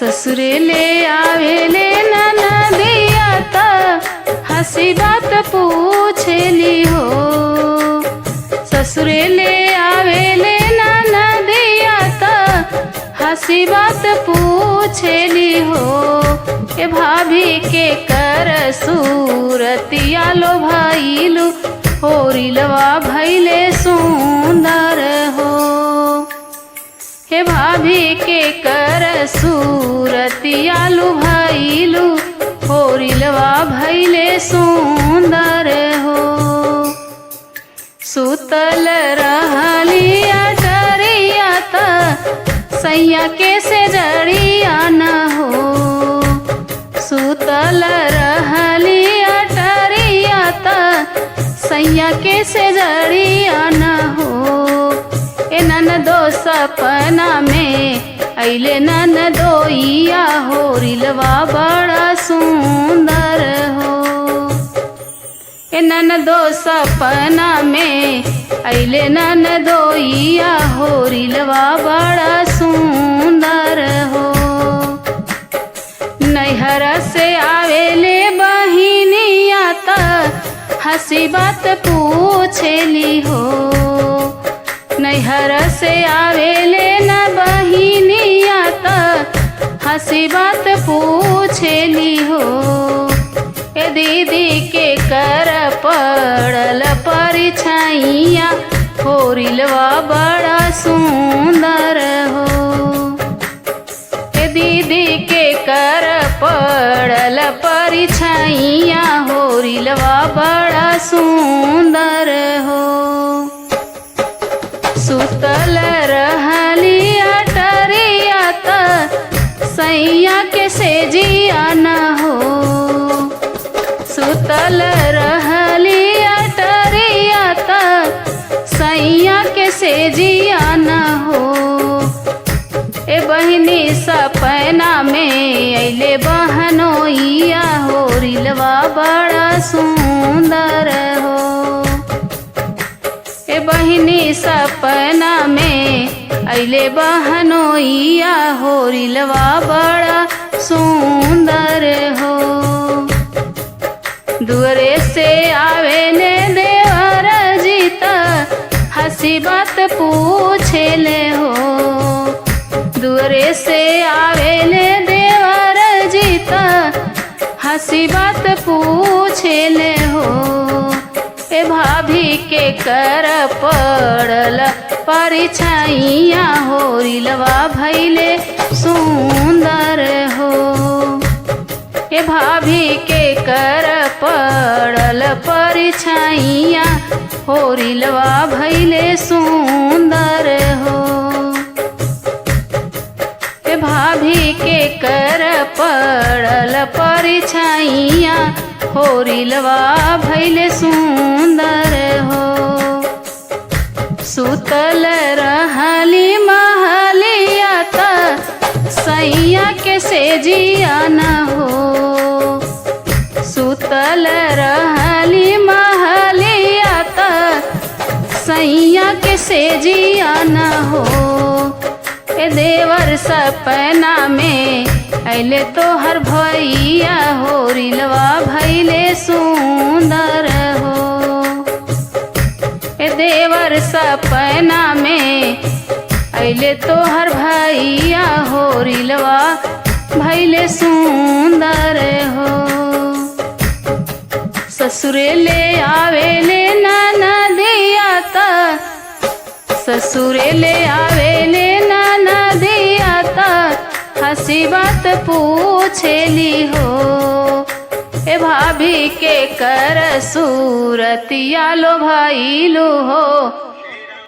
ससुरे ले आवेले ननदिया त हंसी बात पूछेली हो। ससुरे ले आवेले ननदिया त हंसी बात पूछेली हो। ए भाभी के कर सूरतिया लो भाईलू होरिलवा भैले सुंदर हो। हे भाभी के कर सूरतिया लो भाईलू होरिलवा भैले सुंदर हो। सुतल रहली अटरिया त सैया के से जड़िया न हो। सुतल रहली अटरिया त सैया के से जड़िया न हो। ए ननदो सपना में अइले ननदोइया होरिलवा बड़ा सुंदर हो। ए ननदो सपना में अइले ननदोइया होरिलवा बड़ा सुंदर हो। नैहर से आवेले बहिनिया त हंसी बात पूछेली हो। नैहर से आवेले न बहिनिया त हंसी बात पूछेली हो। ए दीदी के कर पड़ल परिछाइया होरिलवा बड़ा सुंदर हो। ए दीदी के कर पड़ल परिछाइया होरिलवा बड़ा सुंदर हो। सुतल रहली अटरिया त सैया के सेजिया न हो। सुतल रहली अटरिया त सैया के सेजिया न हो। ए बहिनी सपना में अइले बहनोइया होरिलवा बड़ा सुंदर हो। ए बहिनी सपना में अइले बहनोइया होरिलवा बड़ा सुंदर हो। दुअरे से आवेले देवर जीता हंसी बात पूछेले हो। दुअरे से आवेले देवर जीता हंसी बात पूछेले हो। ए भाभी के कर पड़ल परिछाइया होरिलवा भैले सुंदर हो। ए भाभी के कर पड़ल परिछाइया होरिलवा भैले सुंदर हो। ए भाभी के कर पड़ल परिछाइया होरिलवा भैले सुंदर हो। सुतल रहली महलिया त सैया के सेजिया न हो। सुतल रहली महलिया त सैया के सेजिया न हो। ए देवर सपना में अइले तोहर भैया होरिलवा भैले सुंदर हो। ए देवर सपना में अइले तोहर भैया होरिलवा भैले सुंदर हो। ससुरे ले आवेले ननदिया त ससुरे ले आवेले ननदिया त हंसी बात पूछेली हो। ए भाभी के कर सूरतिया लो भाईलू हो